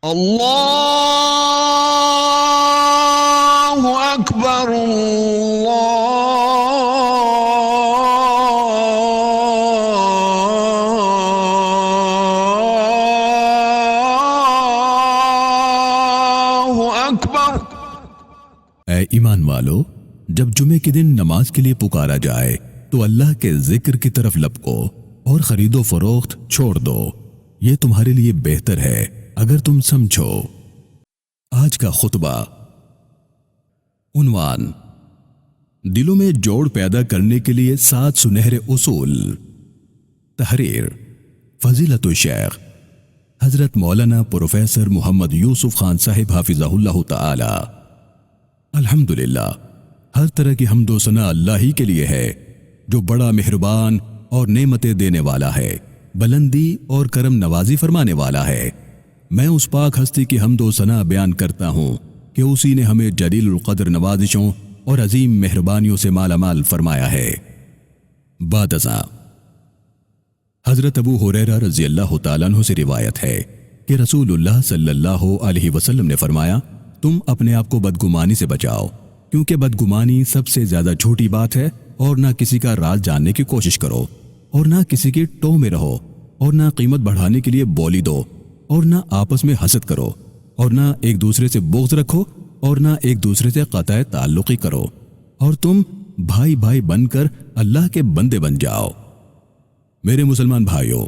اللہ اکبر اللہ اکبر۔ اے ایمان والو، جب جمعے کے دن نماز کے لیے پکارا جائے تو اللہ کے ذکر کی طرف لپکو اور خرید و فروخت چھوڑ دو، یہ تمہارے لیے بہتر ہے اگر تم سمجھو۔ آج کا خطبہ۔ عنوان: دلوں میں جوڑ پیدا کرنے کے لیے 7 سنہرے اصول۔ تحریر: فضیلت الشیخ حضرت مولانا پروفیسر محمد یوسف خان صاحب حافظہ اللہ تعالی۔ الحمدللہ، ہر طرح کی حمد و ثنا اللہ ہی کے لیے ہے جو بڑا مہربان اور نعمتیں دینے والا ہے، بلندی اور کرم نوازی فرمانے والا ہے۔ میں اس پاک ہستی کی حمد و ثنا بیان کرتا ہوں کہ اسی نے ہمیں جلیل القدر نوازشوں اور عظیم مہربانیوں سے مالا مال فرمایا ہے۔ بعد ازاں حضرت ابو ہریرہ رضی اللہ تعالیٰ عنہ سے روایت ہے کہ رسول اللہ صلی اللہ علیہ وسلم نے فرمایا، تم اپنے آپ کو بدگمانی سے بچاؤ، کیونکہ بدگمانی سب سے زیادہ جھوٹی بات ہے، اور نہ کسی کا راز جاننے کی کوشش کرو، اور نہ کسی کی ٹو میں رہو، اور نہ قیمت بڑھانے کے لیے بولی دو، اور نہ آپس میں حسد کرو، اور نہ ایک دوسرے سے بغض رکھو، اور نہ ایک دوسرے سے قطع تعلقی کرو، اور تم بھائی بھائی بن کر اللہ کے بندے بن جاؤ۔ میرے مسلمان بھائیوں،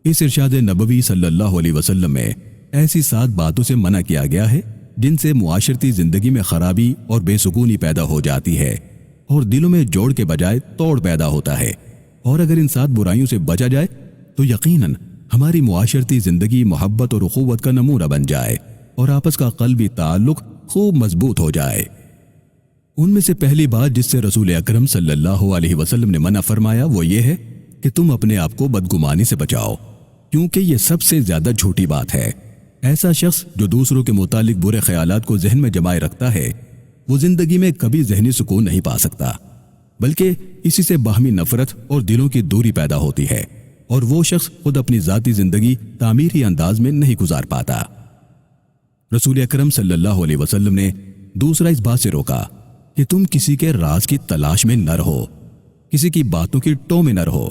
اس ارشاد نبوی صلی اللہ علیہ وسلم میں ایسی 7 باتوں سے منع کیا گیا ہے جن سے معاشرتی زندگی میں خرابی اور بے سکونی پیدا ہو جاتی ہے، اور دلوں میں جوڑ کے بجائے توڑ پیدا ہوتا ہے۔ اور اگر ان 7 برائیوں سے بچا جائے تو یقیناً ہماری معاشرتی زندگی محبت اور اخوت کا نمونہ بن جائے، اور آپس کا قلبی تعلق خوب مضبوط ہو جائے۔ ان میں سے پہلی بات جس سے رسول اکرم صلی اللہ علیہ وسلم نے منع فرمایا وہ یہ ہے کہ تم اپنے آپ کو بدگمانی سے بچاؤ، کیونکہ یہ سب سے زیادہ جھوٹی بات ہے۔ ایسا شخص جو دوسروں کے متعلق برے خیالات کو ذہن میں جمائے رکھتا ہے، وہ زندگی میں کبھی ذہنی سکون نہیں پا سکتا، بلکہ اسی سے باہمی نفرت اور دلوں کی دوری پیدا ہوتی ہے، اور وہ شخص خود اپنی ذاتی زندگی تعمیری انداز میں نہیں گزار پاتا۔ رسول اکرم صلی اللہ علیہ وسلم نے دوسرا اس بات سے روکا کہ تم کسی کے راز کی تلاش میں نہ رہو، کسی کی باتوں کی ٹو میں نہ رہو۔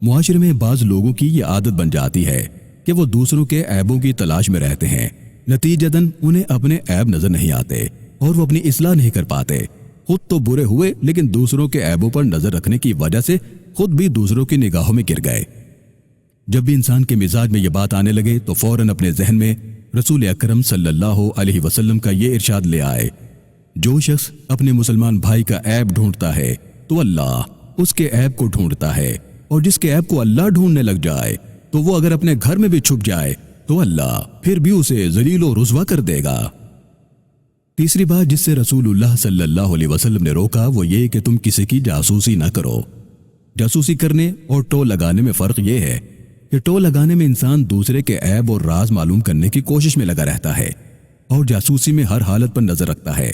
معاشرے میں بعض لوگوں کی یہ عادت بن جاتی ہے کہ وہ دوسروں کے عیبوں کی تلاش میں رہتے ہیں، نتیجتاً انہیں اپنے عیب نظر نہیں آتے اور وہ اپنی اصلاح نہیں کر پاتے۔ خود تو برے ہوئے لیکن دوسروں کے عیبوں پر نظر رکھنے کی وجہ سے خود بھی دوسروں کی نگاہوں میں گر گئے۔ جب بھی انسان کے مزاج میں یہ بات آنے لگے تو فوراً اپنے ذہن میں رسول اکرم صلی اللہ علیہ وسلم کا یہ ارشاد لے آئے، جو شخص اپنے مسلمان بھائی کا عیب ڈھونڈتا ہے تو اللہ اس کے عیب کو ڈھونڈتا ہے، اور جس کے عیب کو اللہ ڈھونڈنے لگ جائے تو وہ اگر اپنے گھر میں بھی چھپ جائے تو اللہ پھر بھی اسے ذلیل و رسوا کر دے گا۔ تیسری بات جس سے رسول اللہ صلی اللہ علیہ وسلم نے روکا وہ یہ کہ تم کسی کی جاسوسی نہ کرو۔ جاسوسی کرنے اور ٹو لگانے میں فرق یہ ہے کہ ٹو لگانے میں انسان دوسرے کے عیب اور راز معلوم کرنے کی کوشش میں لگا رہتا ہے، اور جاسوسی میں ہر حالت پر نظر رکھتا ہے،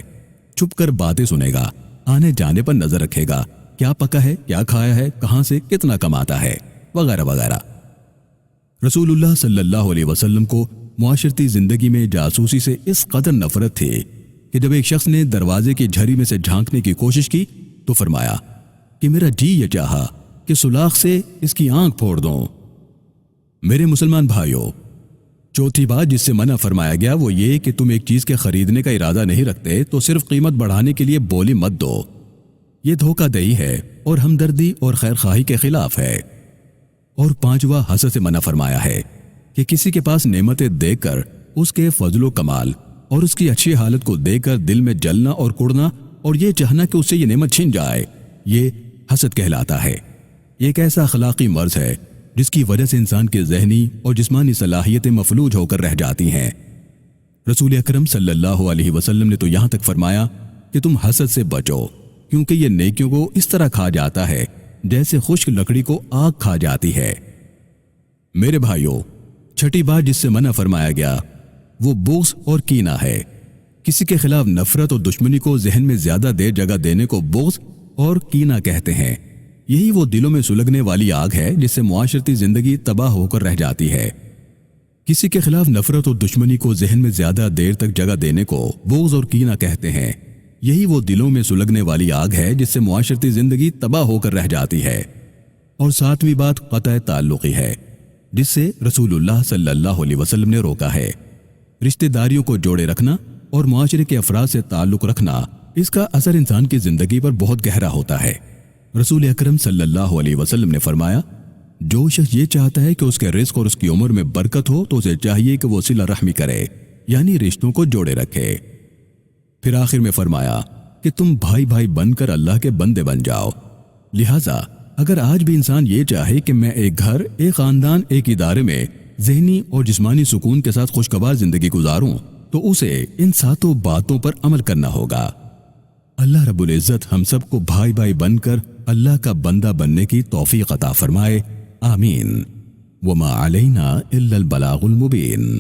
چھپ کر باتیں سنے گا، آنے جانے پر نظر رکھے گا، کیا پکا ہے، کیا کھایا ہے، کہاں سے کتنا کماتا ہے، وغیرہ وغیرہ۔ رسول اللہ صلی اللہ علیہ وسلم کو معاشرتی زندگی میں جاسوسی سے اس قدر نفرت تھی کہ جب ایک شخص نے دروازے کی جھری میں سے جھانکنے کی کوشش کی تو فرمایا کہ میرا جی یہ چاہا کہ سلاخ سے اس کی آنکھ پھوڑ دوں۔ میرے مسلمان بھائیوں، چوتھی بات جس سے منع فرمایا گیا وہ یہ کہ تم ایک چیز کے خریدنے کا ارادہ نہیں رکھتے تو صرف قیمت بڑھانے کے لیے بولی مت دو۔ یہ دھوکہ دہی ہے اور ہمدردی اور خیر خواہی کے خلاف ہے۔ اور پانچواں حسد سے منع فرمایا ہے کہ کسی کے پاس نعمتیں دیکھ کر اس کے فضل و کمال اور اس کی اچھی حالت کو دیکھ کر دل میں جلنا اور کڑنا اور یہ چاہنا کہ اس سے یہ نعمت چھن جائے، یہ حسد کہلاتا ہے۔ یہ ایک ایسا اخلاقی مرض ہے جس کی وجہ سے انسان کی ذہنی اور جسمانی صلاحیتیں مفلوج ہو کر رہ جاتی ہیں۔ رسول اکرم صلی اللہ علیہ وسلم نے تو یہاں تک فرمایا کہ تم حسد سے بچو، کیونکہ یہ نیکیوں کو اس طرح کھا جاتا ہے جیسے خشک لکڑی کو آگ کھا جاتی ہے۔ میرے بھائیوں، چھٹی بات جس سے منع فرمایا گیا وہ بغض اور کینہ ہے۔ کسی کے خلاف نفرت اور دشمنی کو ذہن میں زیادہ دیر جگہ دینے کو بغض اور کینہ کہتے ہیں۔ یہی وہ دلوں میں سلگنے والی آگ ہے جس سے معاشرتی زندگی تباہ ہو کر رہ جاتی ہے۔ کسی کے خلاف نفرت اور دشمنی کو ذہن میں زیادہ دیر تک جگہ دینے کو بغض اور کینہ کہتے ہیں۔ یہی وہ دلوں میں سلگنے والی آگ ہے جس سے معاشرتی زندگی تباہ ہو کر رہ جاتی ہے۔ اور ساتویں بات قطع تعلقی ہے، جس سے رسول اللہ صلی اللہ علیہ وسلم نے روکا ہے۔ رشتہ داریوں کو جوڑے رکھنا اور معاشرے کے افراد سے تعلق رکھنا، اس کا اثر انسان کی زندگی پر بہت گہرا ہوتا ہے۔ رسول اکرم صلی اللہ علیہ وسلم نے فرمایا، جو شخص یہ چاہتا ہے کہ اس کے رزق اور اس کی عمر میں برکت ہو تو اسے چاہیے کہ وہ صلہ رحمی کرے، یعنی رشتوں کو جوڑے رکھے۔ پھر آخر میں فرمایا کہ تم بھائی بھائی بن کر اللہ کے بندے بن جاؤ۔ لہٰذا اگر آج بھی انسان یہ چاہے کہ میں ایک گھر، ایک خاندان، ایک ادارے میں ذہنی اور جسمانی سکون کے ساتھ خوشگوار زندگی گزاروں تو اسے ان 7 باتوں پر عمل کرنا ہوگا۔ اللہ رب العزت ہم سب کو بھائی بھائی بن کر اللہ کا بندہ بننے کی توفیق عطا فرمائے، آمین۔ وما علینا الا البلاغ المبین۔